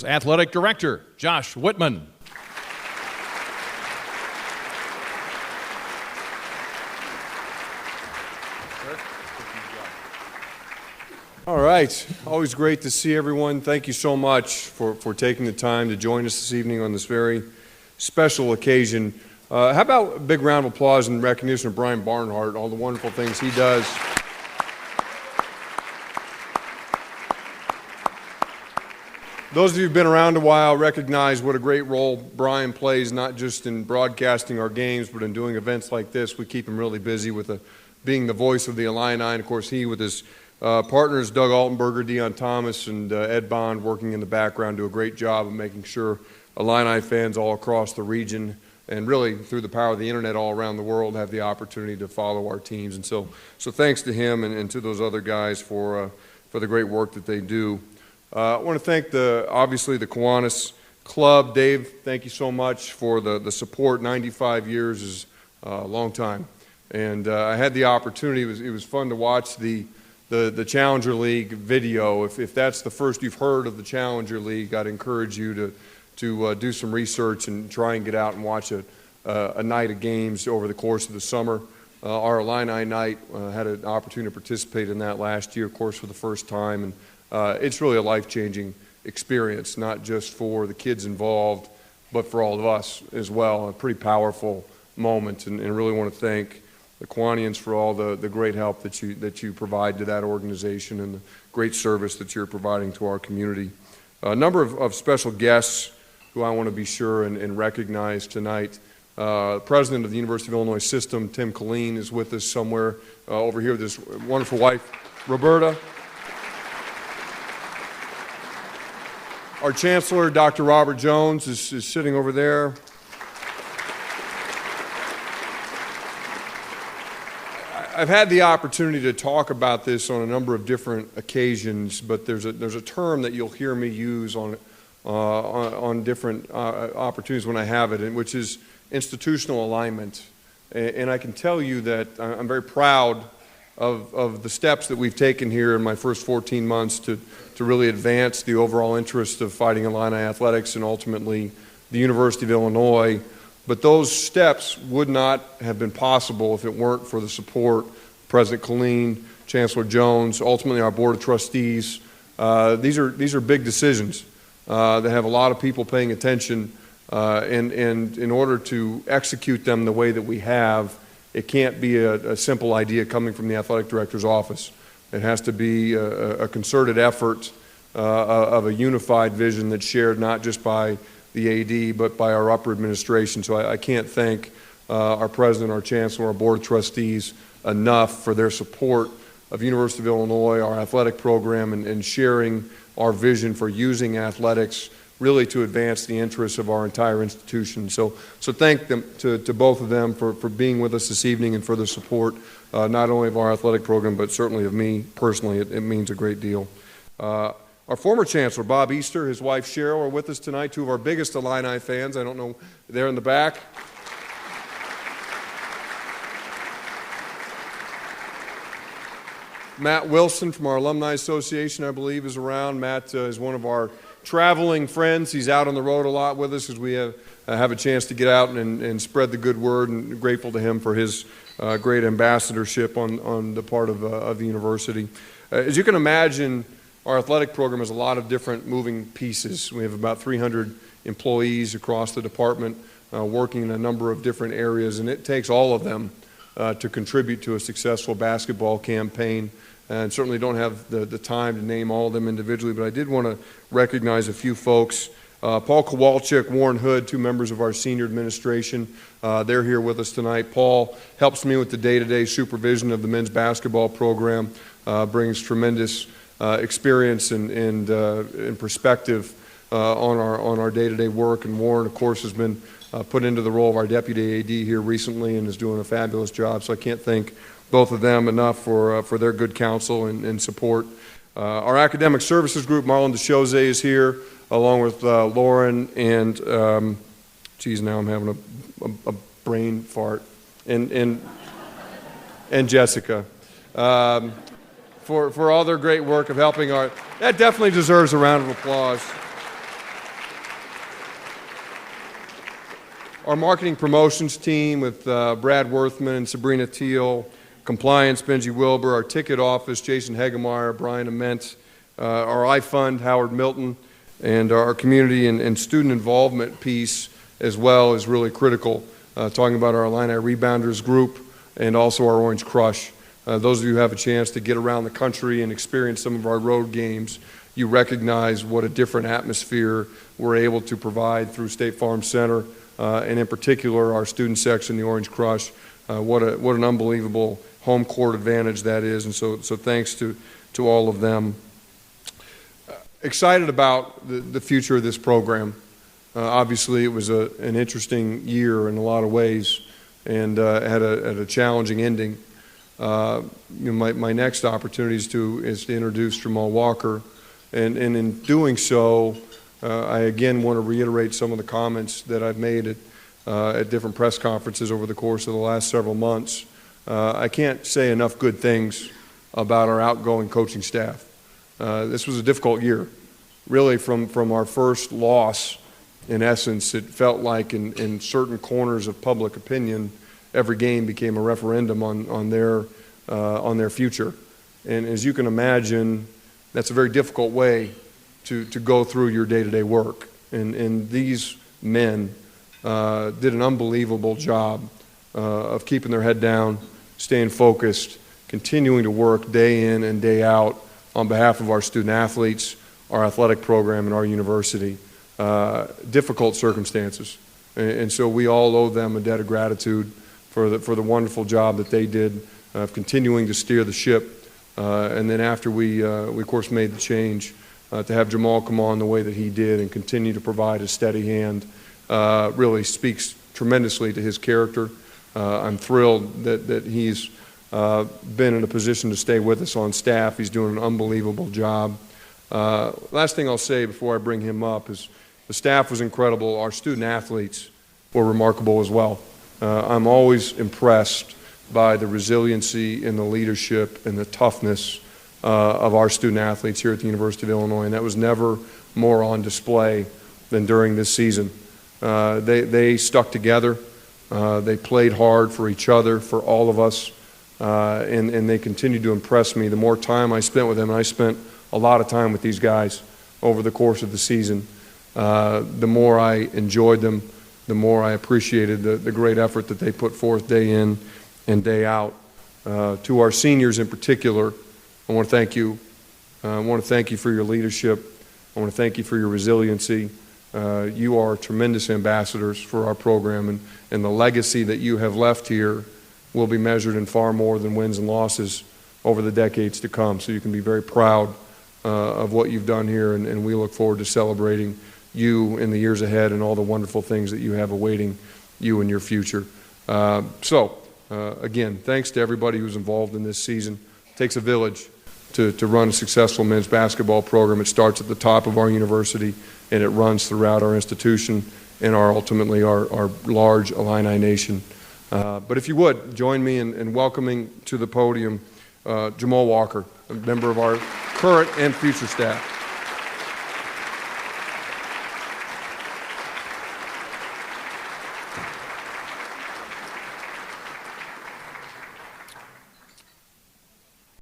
Athletic Director Josh Whitman. All right, always great to see everyone. Thank you so much for taking the time to join us this evening on this very special occasion. How about a big round of applause in recognition of Brian Barnhart, all the wonderful things he does. Those of you who've been around a while recognize what a great role Brian plays, not just in broadcasting our games, but in doing events like this. We keep him really busy with being the voice of the Illini, and of course he with his partners Doug Altenberger, Deon Thomas, and Ed Bond working in the background do a great job of making sure Illini fans all across the region and really through the power of the internet all around the world have the opportunity to follow our teams. And so thanks to him and to those other guys for the great work that they do. I want to thank obviously the Kiwanis Club. Dave, thank you so much for the support. 95 years is a long time. And I had the opportunity, it was fun to watch the Challenger League video. If that's the first you've heard of the Challenger League, I'd encourage you to do some research and try and get out and watch a night of games over the course of the summer. Our Illini night had an opportunity to participate in that last year, of course, for the first time. And it's really a life-changing experience, not just for the kids involved, but for all of us as well. A pretty powerful moment, and really want to thank the Kiwanians for all the great help that you provide to that organization and the great service that you're providing to our community. A number of special guests who I want to be sure and recognize tonight. President of the University of Illinois System, Tim Killeen, is with us somewhere over here with his wonderful wife, Roberta. Our Chancellor, Dr. Robert Jones, is sitting over there. I've had the opportunity to talk about this on a number of different occasions, but there's a term that you'll hear me use on different opportunities when I have it, which is institutional alignment. And I can tell you that I'm very proud of the steps that we've taken here in my first 14 months to really advance the overall interest of Fighting Illini athletics and ultimately the University of Illinois. But those steps would not have been possible if it weren't for the support of President Killeen, Chancellor Jones, ultimately our Board of Trustees. These are big decisions that have a lot of people paying attention, and in order to execute them the way that we have, it can't be a simple idea coming from the athletic director's office. It has to be a concerted effort of a unified vision that's shared not just by the AD, but by our upper administration. So I can't thank our president, our chancellor, our board of trustees enough for their support of University of Illinois, our athletic program, and sharing our vision for using athletics really to advance the interests of our entire institution. So thank them to both of them for being with us this evening and for the support not only of our athletic program, but certainly of me personally. It means a great deal. Our former chancellor, Bob Easter, his wife Cheryl are with us tonight, two of our biggest Illini fans. I don't know, they're in the back. Matt Wilson from our Alumni Association, I believe, is around. Matt is one of our traveling friends. He's out on the road a lot with us as we have a chance to get out and spread the good word, and grateful to him for his great ambassadorship on the part of the university. As you can imagine, our athletic program has a lot of different moving pieces. We have about 300 employees across the department working in a number of different areas, and it takes all of them to contribute to a successful basketball campaign. And certainly don't have the time to name all of them individually, but I did want to recognize a few folks. Paul Kowalczyk, Warren Hood, two members of our senior administration. They're here with us tonight. Paul helps me with the day-to-day supervision of the men's basketball program, brings tremendous experience and perspective on our day-to-day work. And Warren, of course, has been put into the role of our deputy AD here recently and is doing a fabulous job. So I can't thank both of them enough for their good counsel and support. Our academic services group, Marlon DeChose, is here, along with Lauren and, now I'm having a brain fart, and Jessica. For all their great work of helping that definitely deserves a round of applause. Our marketing promotions team with Brad Worthman and Sabrina Teal, compliance, Benji Wilbur, our ticket office, Jason Hegemeyer, Brian Ament, our iFund, Howard Milton, and our community and student involvement piece as well is really critical, talking about our Illini Rebounders group and also our Orange Crush. Those of you who have a chance to get around the country and experience some of our road games, you recognize what a different atmosphere we're able to provide through State Farm Center, and in particular our student section, the Orange Crush. What an unbelievable home court advantage that is, and so thanks to all of them. Excited about the future of this program. Obviously, it was an interesting year in a lot of ways, and had a challenging ending. My next opportunity is to introduce Jamal Walker, and in doing so, I again want to reiterate some of the comments that I've made at different press conferences over the course of the last several months. I can't say enough good things about our outgoing coaching staff. This was a difficult year. Really, from our first loss, in essence, it felt like in certain corners of public opinion, every game became a referendum on their future. And as you can imagine, that's a very difficult way to go through your day-to-day work. And these men did an unbelievable job of keeping their head down, staying focused, continuing to work day in and day out on behalf of our student athletes, our athletic program, and our university. Difficult circumstances. And so we all owe them a debt of gratitude for the wonderful job that they did of continuing to steer the ship. And then after we of course made the change to have Jamal come on the way that he did and continue to provide a steady hand really speaks tremendously to his character. I'm thrilled that he's been in a position to stay with us on staff. He's doing an unbelievable job. Last thing I'll say before I bring him up is the staff was incredible. Our student athletes were remarkable as well. I'm always impressed by the resiliency and the leadership and the toughness of our student athletes here at the University of Illinois, and that was never more on display than during this season. They stuck together. They played hard for each other, for all of us, and they continued to impress me. The more time I spent with them, and I spent a lot of time with these guys over the course of the season, the more I enjoyed them, the more I appreciated the great effort that they put forth day in and day out. To our seniors in particular, I want to thank you. I want to thank you for your leadership. I want to thank you for your resiliency. You are tremendous ambassadors for our program, and the legacy that you have left here will be measured in far more than wins and losses over the decades to come. So you can be very proud of what you've done here, and we look forward to celebrating you in the years ahead and all the wonderful things that you have awaiting you in your future. Again, thanks to everybody who's involved in this season. It takes a village to run a successful men's basketball program. It starts at the top of our university, and it runs throughout our institution and ultimately our large Illini nation. But if you would, join me in welcoming to the podium Jamal Walker, a member of our current and future staff.